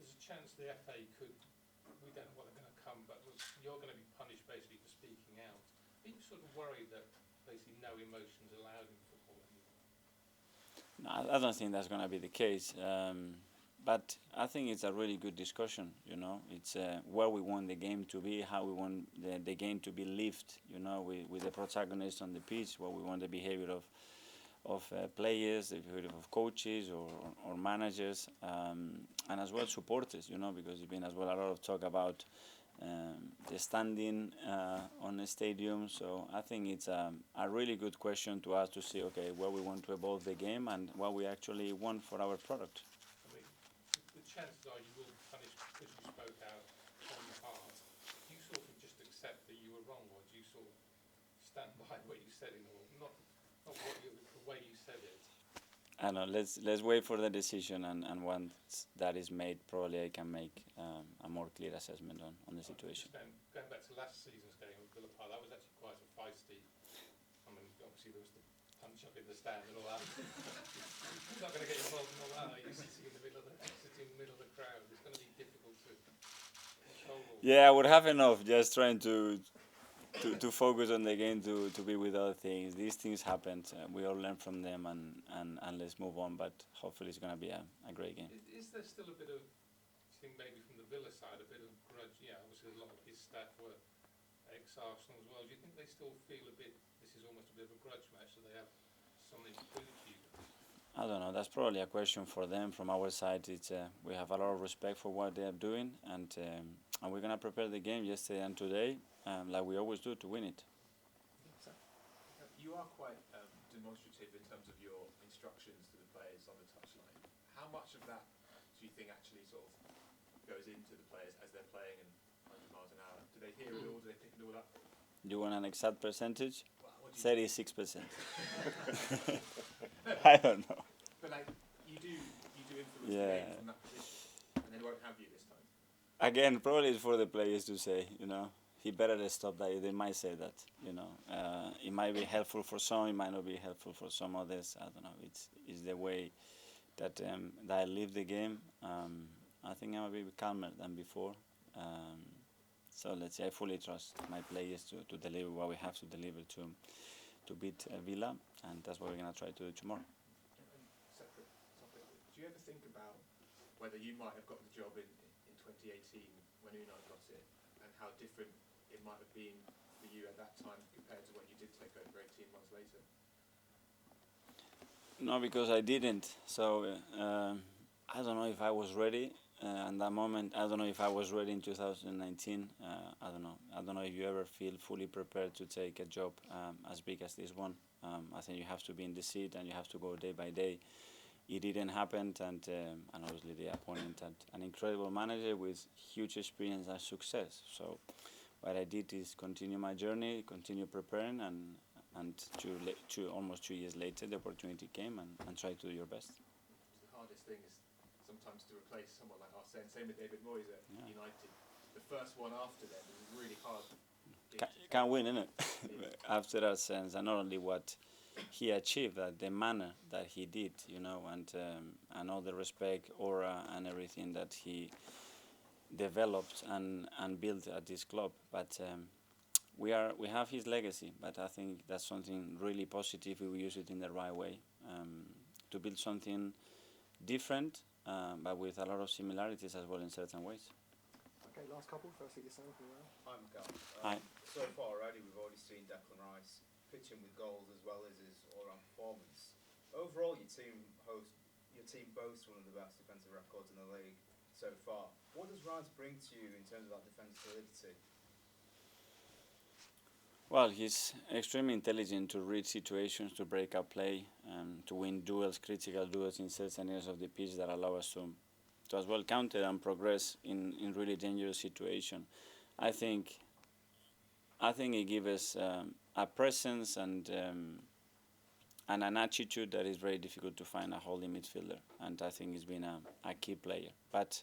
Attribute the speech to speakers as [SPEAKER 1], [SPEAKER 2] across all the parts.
[SPEAKER 1] there's a chance the FA could, we don't know what they're going to come, but you're going to be punished basically for speaking out. Are you sort of worried that basically no emotions allowed in football anymore?
[SPEAKER 2] No, I don't think that's going to be the case. But I think it's a really good discussion, you know. It's where we want the game to be, how we want the game to be lived, you know, with the protagonist on the pitch, what we want the behavior of players, the behavior of coaches or managers, and as well supporters, you know, because there's been as well a lot of talk about the standing on the stadium. So I think it's a really good question to ask to see, okay, where we want to evolve the game and what we actually want for our product.
[SPEAKER 1] I mean, the chances are you will be punished because you spoke out on the heart. Do you sort of just accept that you were wrong, or do you sort of stand by what you said, or not the way you said it?
[SPEAKER 2] I know. Let's wait for the decision, and once that is made, probably I can make a more clear assessment on the situation.
[SPEAKER 1] Going back to last season's game with Villa Park, that was actually quite a feisty. I mean, obviously there was the punch up in the stand and all that. You're not going to get involved in all that. You're sitting in the middle of the crowd. It's going to be difficult to control.
[SPEAKER 2] Yeah, I would have enough just trying to focus on the game, to be with other things. These things happen. We all learn from them, and let's move on. But hopefully it's going to be a great game.
[SPEAKER 1] Is there still a bit of, I think maybe from the Villa side, a bit of grudge? Yeah, obviously a lot of his staff were ex-Arsenal as well. Do you think they still feel a bit, this is almost a bit of a grudge match, so they have something to prove to you guys?
[SPEAKER 2] I don't know. That's probably a question for them. From our side, it's we have a lot of respect for what they are doing, and we're gonna prepare the game yesterday and today, like we always do, to win it.
[SPEAKER 3] You are quite demonstrative in terms of your instructions to the players on the touchline. How much of that do you think actually sort of goes into the players as they're playing and 100 miles an hour? Do they hear it all? Do they pick it all up?
[SPEAKER 2] You want an exact percentage?
[SPEAKER 3] Well,
[SPEAKER 2] 36%. I don't know.
[SPEAKER 3] But like you do influence the game from that position, and they won't have you this time.
[SPEAKER 2] Again, probably it's for the players to say, you know. He better stop that. They might say that, you know. It might be helpful for some, it might not be helpful for some others. I don't know. It's the way that I live the game. I think I'm a bit calmer than before. So let's say I fully trust my players to deliver what we have to deliver to beat Villa, and that's what we're going to try to do tomorrow.
[SPEAKER 3] And separate topic, do you ever think about whether you might have got the job in 2018 when Unai got it, and how different it might have been for you at that time compared to when you did take over 18 months later?
[SPEAKER 2] No, because I didn't. So I don't know if I was ready at that moment. I don't know if I was ready in 2019. I don't know. I don't know if you ever feel fully prepared to take a job as big as this one. I think you have to be in the seat and you have to go day by day. It didn't happen, and obviously the opponent had an incredible manager with huge experience and success. So what I did is continue my journey, continue preparing, and almost 2 years later, the opportunity came, and try to do your best.
[SPEAKER 3] The hardest thing is sometimes to replace someone like Arsene. Same with David Moyes at United. The first one after them is really hard.
[SPEAKER 2] Can't win, innit? After that sense, and not only what he achieved, the manner that he did, you know, and all the respect, aura, and everything that he developed and built at this club. But we have his legacy. But I think that's something really positive if we use it in the right way, to build something different, but with a lot of similarities as well in certain ways.
[SPEAKER 4] Okay, last couple. Firstly, yourself.
[SPEAKER 5] Hi, Mikel.
[SPEAKER 2] Hi.
[SPEAKER 5] So far already, we've already seen Declan Rice pitching with goals as well as his all-round performance. Overall, your team boasts one of the best defensive records in the league so far. What does Rice bring to you in terms of that defensive solidity?
[SPEAKER 2] Well, he's extremely intelligent to read situations, to break up play, to win duels, critical duels in certain areas of the pitch that allow us to as well counter and progress in really dangerous situations. I think it gives us a presence and an attitude that is very difficult to find a holding midfielder, and I think he's been a key player. But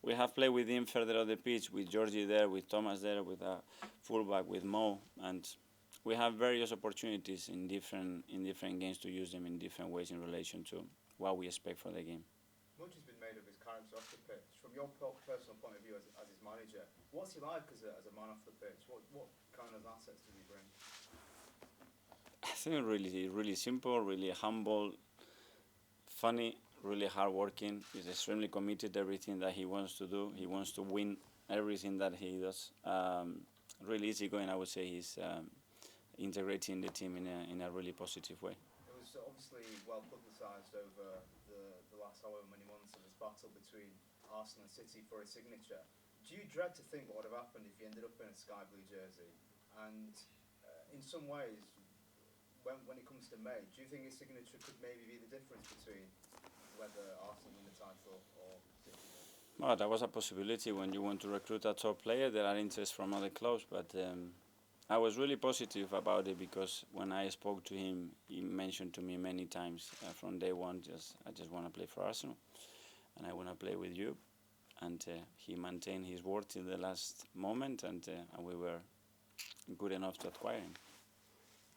[SPEAKER 2] we have played with him further up the pitch, with Georgie there, with Thomas there, with a fullback, with Mo, and we have various opportunities in different games to use them in different ways in relation to what we expect for the game.
[SPEAKER 5] Much has been made of his character off the pitch. From your personal point of view as his manager, what's he like as a man off the pitch? What kind of assets does he bring?
[SPEAKER 2] I think really simple, really humble, funny, really hardworking. He's extremely committed to everything that he wants to do. He wants to win everything that he does. Really easygoing, I would say. He's integrating the team in a really positive way.
[SPEAKER 5] It was obviously well publicised over the last however many months of this battle between Arsenal and City for a signature. Do you dread to think what would have happened if he ended up in a sky blue jersey? And in some ways, when it comes to May, do you think his signature could maybe be the difference between whether Arsenal win the title or City?
[SPEAKER 2] Well, that was a possibility when you want to recruit a top player. There are interests from other clubs, but I was really positive about it because when I spoke to him, he mentioned to me many times from day one, I just want to play for Arsenal and I want to play with you. And he maintained his word till the last moment, and we were good enough to acquire him.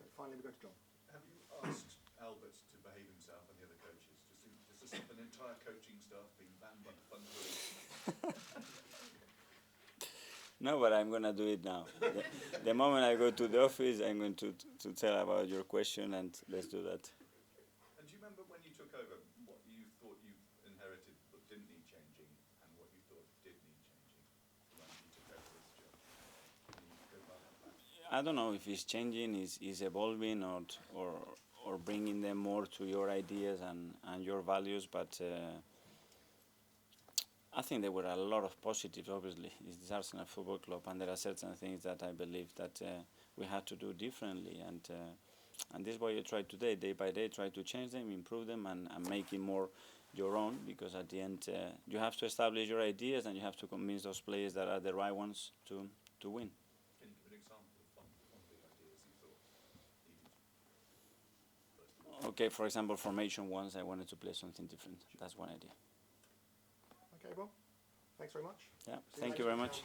[SPEAKER 4] Okay, finally, we go to John.
[SPEAKER 6] Have you asked Albert to behave himself and the other coaches? Just to stop an entire coaching staff being banned by the fund police?
[SPEAKER 2] No, but I'm going to do it now. The moment I go to the office, I'm going to tell about your question, and let's do that.
[SPEAKER 6] And do you remember when you took over, what you thought you inherited but didn't need changing, and what you thought did need changing when you took over this job? Can you go back on that?
[SPEAKER 2] I don't know if it's changing, is evolving, or bringing them more to your ideas and your values, but I think there were a lot of positives, obviously. It's the Arsenal Football Club, and there are certain things that I believe that we had to do differently, and this is what you try today, day by day, try to change them, improve them, and make it more your own, because at the end you have to establish your ideas and you have to convince those players that are the right ones to win.
[SPEAKER 6] Can you give an example of one of the ideas you thought needed?
[SPEAKER 2] Okay, for example, formation once I wanted to play something different. That's one idea.
[SPEAKER 4] Okay, well, thanks very much.
[SPEAKER 2] Yeah,
[SPEAKER 4] See
[SPEAKER 2] thank
[SPEAKER 4] next
[SPEAKER 2] you very
[SPEAKER 4] week.
[SPEAKER 2] much.